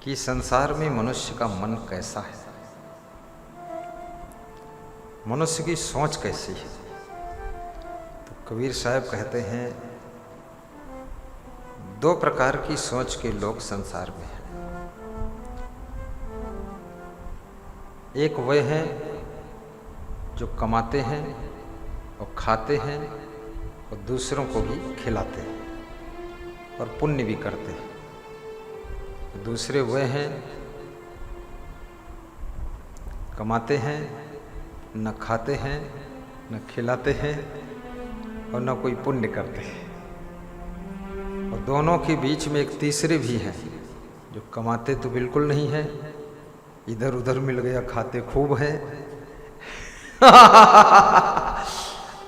कि संसार में मनुष्य का मन कैसा है, मनुष्य की सोच कैसी है। तो कबीर साहब कहते हैं दो प्रकार की सोच के लोग संसार में हैं। एक वे हैं जो कमाते हैं और खाते हैं और दूसरों को भी खिलाते हैं और पुण्य भी करते हैं। दूसरे वे हैं कमाते हैं, न खाते हैं, न खिलाते हैं और न कोई पुण्य करते हैं। और दोनों के बीच में एक तीसरे भी हैं जो कमाते तो बिल्कुल नहीं है, इधर उधर मिल गया खाते खूब हैं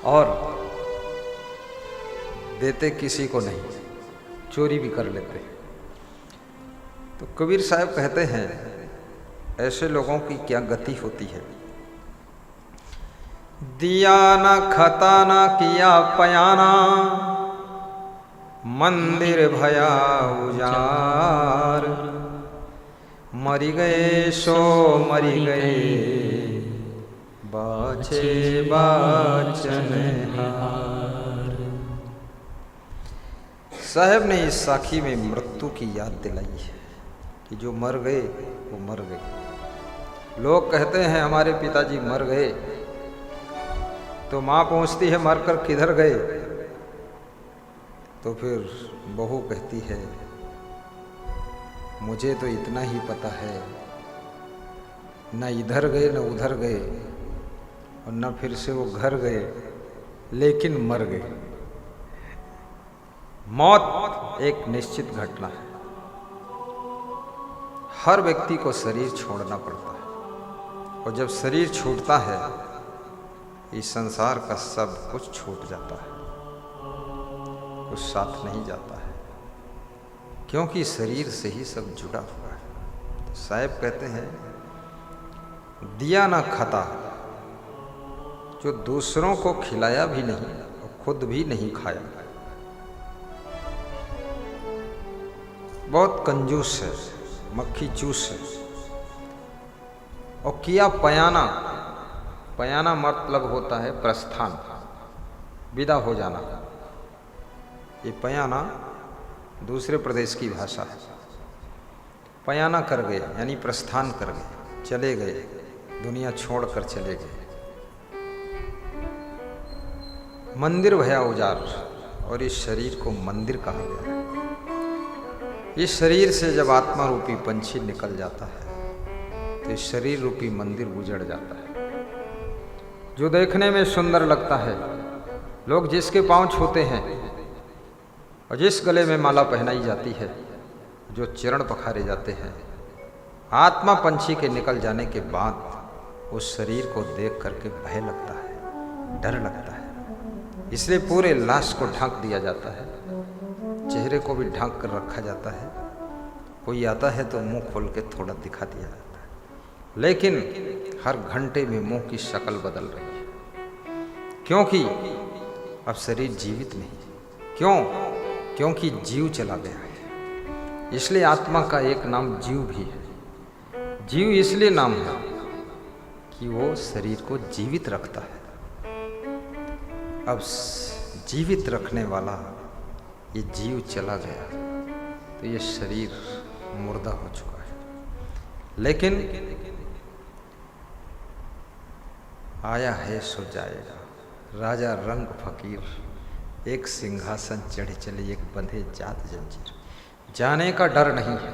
और देते किसी को नहीं, चोरी भी कर लेते हैं। तो कबीर साहब कहते हैं ऐसे लोगों की क्या गति होती है। दिया ना खता ना किया पयाना, मंदिर भया उजार, मरी गए सो मरी गए, बाछे बाचनहार। साहब ने इस साखी में मृत्यु की याद दिलाई है कि जो मर गए वो मर गए। लोग कहते हैं हमारे पिताजी मर गए, तो माँ पूछती है मरकर किधर गए, तो फिर बहू कहती है मुझे तो इतना ही पता है, न इधर गए न उधर गए और न फिर से वो घर गए, लेकिन मर गए। मौत एक निश्चित घटना है। हर व्यक्ति को शरीर छोड़ना पड़ता है और जब शरीर छूटता है इस संसार का सब कुछ छूट जाता है, कुछ साथ नहीं जाता है, क्योंकि शरीर से ही सब जुड़ा हुआ है। तो साहब कहते हैं दिया ना खाता, जो दूसरों को खिलाया भी नहीं और खुद भी नहीं खाया, बहुत कंजूस है, मक्खी चूस है। और किया पयाना, पयाना मतलब होता है प्रस्थान, विदा हो जाना। ये पयाना दूसरे प्रदेश की भाषा है। पयाना कर गए यानी प्रस्थान कर गए, चले गए, दुनिया छोड़कर चले गए। मंदिर भया उजार, और इस शरीर को मंदिर कहा गया है। इस शरीर से जब आत्मा रूपी पंछी निकल जाता है तो इस शरीर रूपी मंदिर उजड़ जाता है। जो देखने में सुंदर लगता है, लोग जिसके पांव छूते हैं और जिस गले में माला पहनाई जाती है, जो चरण पखारे जाते हैं, आत्मा पंछी के निकल जाने के बाद उस शरीर को देख करके भय लगता है, डर लगता है। इसलिए पूरे लाश को ढक दिया जाता है, चेहरे को भी ढक कर रखा जाता है। कोई आता है तो मुंह खोल के थोड़ा दिखा दिया जाता है, लेकिन हर घंटे में मुंह की शक्ल बदल रही है, क्योंकि अब शरीर जीवित नहीं। क्यों? क्योंकि जीव चला गया है। इसलिए आत्मा का एक नाम जीव भी है। जीव इसलिए नाम है कि वो शरीर को जीवित रखता है। अब जीवित रखने वाला ये जीव चला गया तो ये शरीर मुर्दा हो चुका है। लेकिन आया है सो जाएगा, राजा रंग फकीर, एक सिंहासन चढ़े चले एक बंधे जात जंजीर। जाने का डर नहीं है,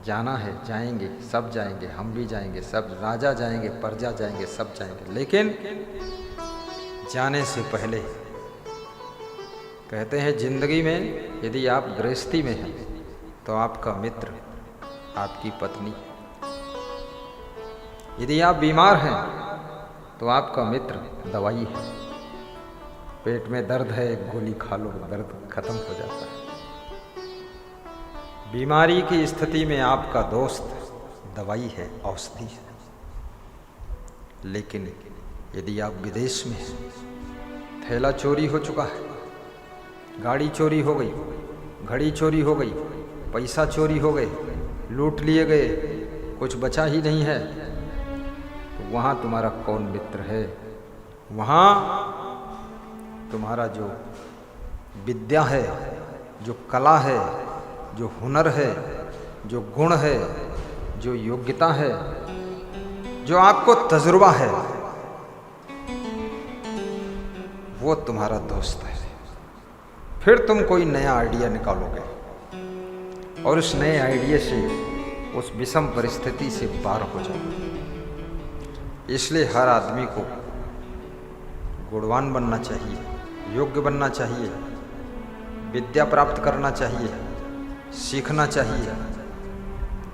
जाना है, जाएंगे, सब जाएंगे, हम भी जाएंगे, सब राजा जाएंगे, प्रजा जाएंगे, सब जाएंगे। लेकिन जाने से पहले कहते हैं जिंदगी में यदि आप गृहस्थी में हैं तो आपका मित्र आपकी पत्नी, यदि आप बीमार हैं तो आपका मित्र दवाई है। पेट में दर्द है, एक गोली खा लो, दर्द खत्म हो जाता है। बीमारी की स्थिति में आपका दोस्त दवाई है, औषधि है। लेकिन यदि आप विदेश में हैं, थैला चोरी हो चुका है, गाड़ी चोरी हो गई, घड़ी चोरी हो गई, पैसा चोरी हो गए, लूट लिए गए, कुछ बचा ही नहीं है, तो वहाँ तुम्हारा कौन मित्र है? वहाँ तुम्हारा जो विद्या है, जो कला है, जो हुनर है, जो गुण है, जो योग्यता है, जो आपको तजुर्बा है, वो तुम्हारा दोस्त है। फिर तुम कोई नया आइडिया निकालोगे और उस नए आइडिया से, उस विषम परिस्थिति से पार हो जाओगे। इसलिए हर आदमी को गुणवान बनना चाहिए, योग्य बनना चाहिए, विद्या प्राप्त करना चाहिए, सीखना चाहिए,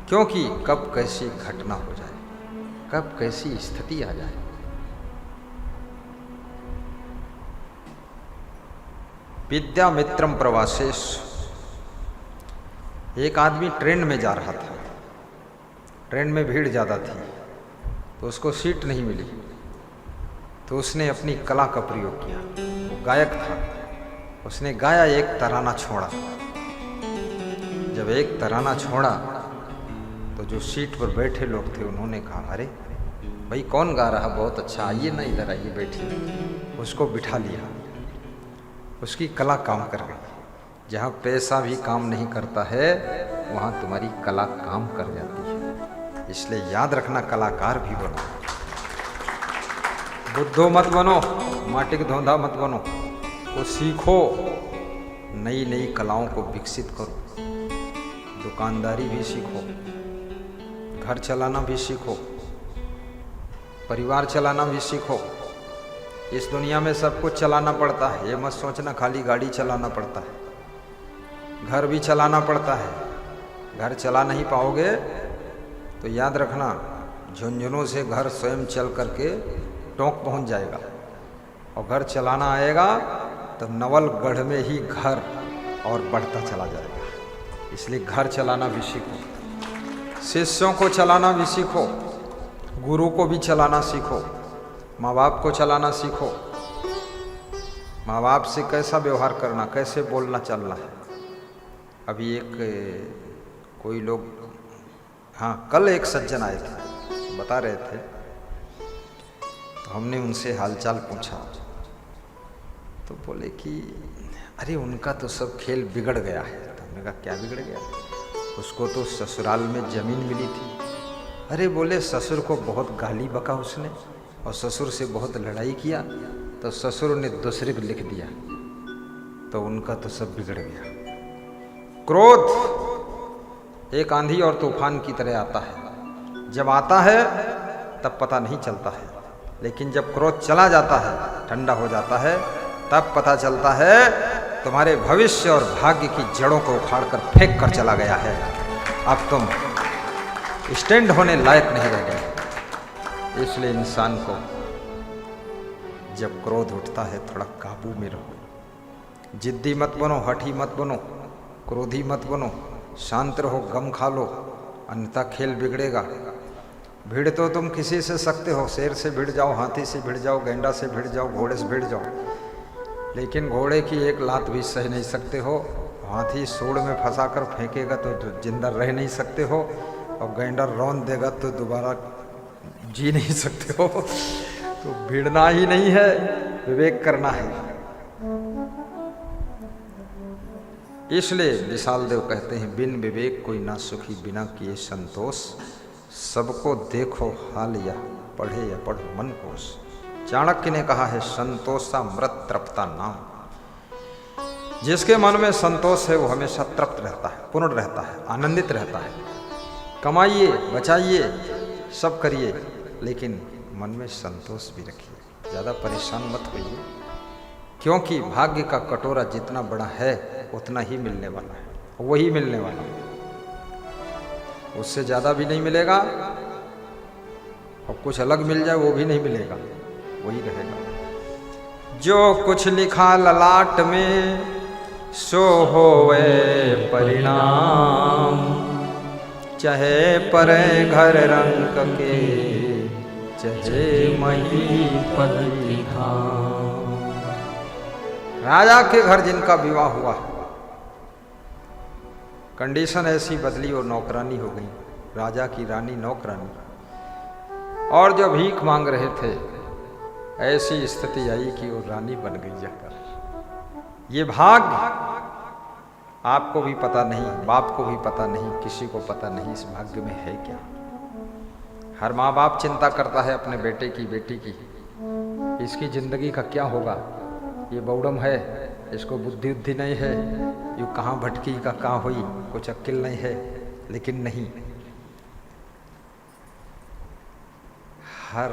क्योंकि कब कैसी घटना हो जाए, कब कैसी स्थिति आ जाए। विद्या मित्रम प्रवासेश। एक आदमी ट्रेन में जा रहा था, ट्रेन में भीड़ ज़्यादा थी तो उसको सीट नहीं मिली, तो उसने अपनी कला का प्रयोग किया। वो गायक था, उसने गाया, एक तराना छोड़ा। जब एक तराना छोड़ा तो जो सीट पर बैठे लोग थे उन्होंने कहा, अरे भाई कौन गा रहा, बहुत अच्छा, आइए ना इधर आइए बैठिए। उसको बिठा लिया, उसकी कला काम कर गई। जहाँ पैसा भी काम नहीं करता है वहाँ तुम्हारी कला काम कर जाती है। इसलिए याद रखना, कलाकार भी बनो, बुद्धो मत बनो, माटी का धोंधा मत बनो। वो सीखो, नई नई कलाओं को विकसित करो, दुकानदारी भी सीखो, घर चलाना भी सीखो, परिवार चलाना भी सीखो। इस दुनिया में सब कुछ चलाना पड़ता है, ये मत सोचना खाली गाड़ी चलाना पड़ता है, घर भी चलाना पड़ता है। घर चला नहीं पाओगे तो याद रखना, झुंझुनों से घर स्वयं चल करके टोंक पहुंच जाएगा, और घर चलाना आएगा तो नवलगढ़ में ही घर और बढ़ता चला जाएगा। इसलिए घर चलाना भी सीखो, शिष्यों को चलाना भी सीखो, गुरु को भी चलाना सीखो, माँ बाप को चलाना सीखो। माँ बाप से कैसा व्यवहार करना, कैसे बोलना चलना है। अभी एक कोई लोग, हाँ कल एक सज्जन आए थे, बता रहे थे, तो हमने उनसे हालचाल पूछा तो बोले कि अरे उनका तो सब खेल बिगड़ गया है। तो हमने कहा क्या बिगड़ गया? उसको तो ससुराल में ज़मीन मिली थी। अरे बोले ससुर को बहुत गाली बका उसने, और ससुर से बहुत लड़ाई किया, तो ससुर ने दूसरे को लिख दिया, तो उनका तो सब बिगड़ गया। क्रोध एक आंधी और तूफान की तरह आता है, जब आता है तब पता नहीं चलता है, लेकिन जब क्रोध चला जाता है, ठंडा हो जाता है, तब पता चलता है तुम्हारे भविष्य और भाग्य की जड़ों को उखाड़ कर फेंक कर चला गया है। अब तुम स्टैंड होने लायक नहीं रह गए। इसलिए इंसान को जब क्रोध उठता है थोड़ा काबू में रहो, जिद्दी मत बनो, हठी मत बनो, क्रोधी मत बनो, शांत रहो, गम खा लो, अन्यथा खेल बिगड़ेगा। भिड़ तो तुम किसी से सकते हो, शेर से भिड़ जाओ, हाथी से भिड़ जाओ, गेंडा से भिड़ जाओ, घोड़े से भिड़ जाओ, लेकिन घोड़े की एक लात भी सह नहीं सकते हो। हाथी सूंड में फंसा कर फेंकेगा तो जिंदा रह नहीं सकते हो, और गेंडा रौंद देगा तो दोबारा जी नहीं सकते हो। तो भिड़ना ही नहीं है, विवेक करना है। इसलिए विशाल देव कहते हैं, बिन विवेक कोई ना सुखी, बिना किए संतोष। सबको देखो हाल या पढ़े या पढ़ो मन कोश। चाणक्य ने कहा है, संतोषा मृत तृप्ता नाम। जिसके मन में संतोष है वो हमेशा तृप्त रहता है, पूर्ण रहता है, आनंदित रहता है। कमाइए, बचाइए, सब करिए, लेकिन मन में संतोष भी रखिए। ज़्यादा परेशान मत होइए, क्योंकि भाग्य का कटोरा जितना बड़ा है उतना ही मिलने वाला है, वही मिलने वाला है, उससे ज़्यादा भी नहीं मिलेगा, और कुछ अलग मिल जाए वो भी नहीं मिलेगा, वही रहेगा। जो कुछ लिखा ललाट में सो होवे परिणाम, चाहे परे घर रंग के, चाहे महीपति धाम। राजा के घर जिनका विवाह हुआ, कंडीशन ऐसी बदली और नौकरानी हो गई, राजा की रानी नौकरानी। और जो भीख मांग रहे थे ऐसी स्थिति आई कि वो रानी बन गई जाकर। ये भाग्य आपको भी पता नहीं, बाप को भी पता नहीं, किसी को पता नहीं इस भाग्य में है क्या। हर माँ बाप चिंता करता है अपने बेटे की, बेटी की, इसकी जिंदगी का क्या होगा, ये बौड़म है, इसको बुद्धि उद्धि नहीं है, ये कहाँ भटकी का कहाँ हुई, कुछ अक्ल नहीं है। लेकिन नहीं, हर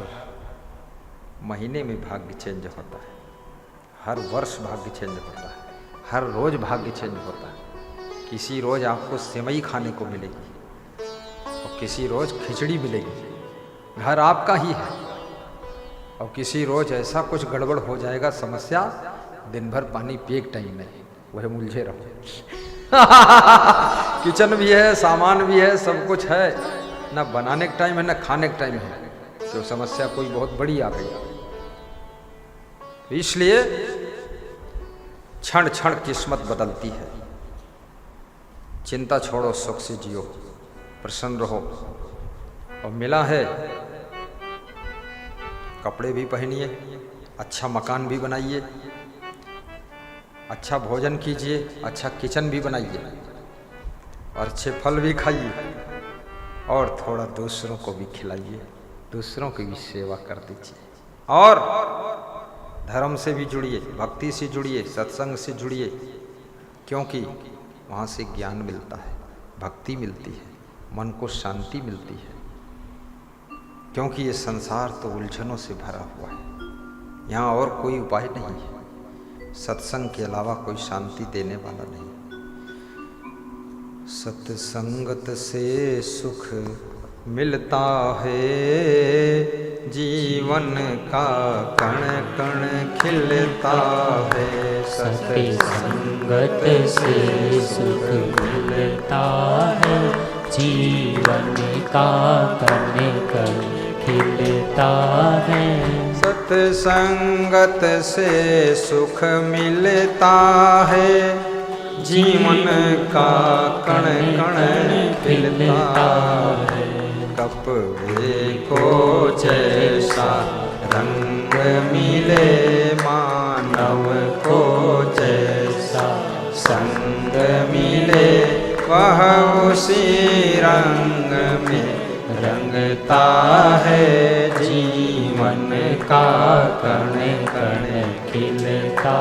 महीने में भाग्य चेंज होता है, हर वर्ष भाग्य चेंज होता है, हर रोज भाग्य चेंज होता है। किसी रोज आपको सेवई खाने को मिलेगी और किसी रोज खिचड़ी मिलेगी, घर आपका ही है। और किसी रोज ऐसा कुछ गड़बड़ हो जाएगा, समस्या, दिन भर पानी पिए एक टाइम नहीं, वह मुलझे रहो। किचन भी है, सामान भी है, सब कुछ है, ना बनाने का टाइम है ना खाने का टाइम है, तो समस्या कोई बहुत बड़ी आ गई। इसलिए क्षण क्षण किस्मत बदलती है। चिंता छोड़ो, सुख से जियो, प्रसन्न रहो। और मिला है, कपड़े भी पहनिए, अच्छा मकान भी बनाइए, अच्छा भोजन कीजिए, अच्छा किचन भी बनाइए और अच्छे फल भी खाइए और थोड़ा दूसरों को भी खिलाइए, दूसरों की भी सेवा कर दीजिए। और धर्म से भी जुड़िए, भक्ति से जुड़िए, सत्संग से जुड़िए, क्योंकि वहाँ से ज्ञान मिलता है, भक्ति मिलती है, मन को शांति मिलती है। क्योंकि ये संसार तो उलझनों से भरा हुआ है, यहाँ और कोई उपाय नहीं है, सत्संग के अलावा कोई शांति देने वाला नहीं। सत्संगत से सुख मिलता है, जीवन का कण कण खिलता है। सत्संगत से सुख मिलता है, जीवन का कण कण खिलता है। सत्संगत से सुख मिलता है, जीवन का कण कण खिलता है। कपड़े को जैसा रंग मिले, मानव को जैसा संग मिले, वह उसी रंग में रंगता है। जीवन का कण कण खिलता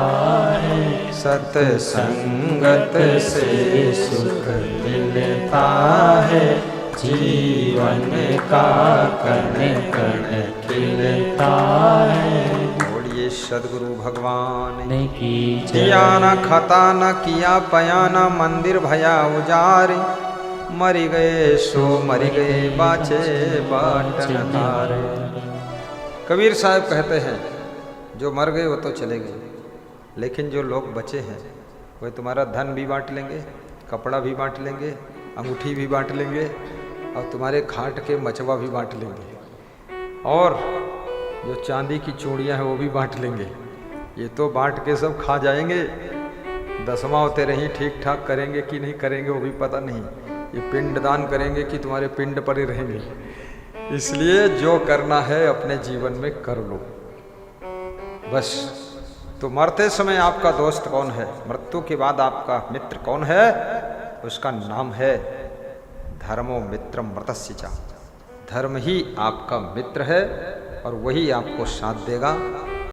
है। सत्संगत से सुख मिलता है, जीवन का कण कण खिलता है। बोलिए सद्गुरु भगवान की जय। किया न खाता न किया पया न, मंदिर भया उजारी, मरी गए सो मरी गए, बाचे बाटन हारे। कबीर साहब कहते हैं, जो मर गए वो तो चले गए, लेकिन जो लोग बचे हैं वे तुम्हारा धन भी बांट लेंगे, कपड़ा भी बांट लेंगे, अंगूठी भी बांट लेंगे और तुम्हारे खाट के मचवा भी बांट लेंगे, और जो चांदी की चूड़ियाँ हैं वो भी बांट लेंगे। ये तो बांट के सब खा जाएंगे, दसवां तेरे ही ठीक ठाक करेंगे कि नहीं करेंगे वो भी पता नहीं, ये पिंड दान करेंगे कि तुम्हारे पिंड पर ही रहेंगे। इसलिए जो करना है अपने जीवन में कर लो बस। तो मरते समय आपका दोस्त कौन है, मृत्यु के बाद आपका मित्र कौन है, उसका नाम है धर्मो मित्रम मृतस्य च। धर्म ही आपका मित्र है और वही आपको साथ देगा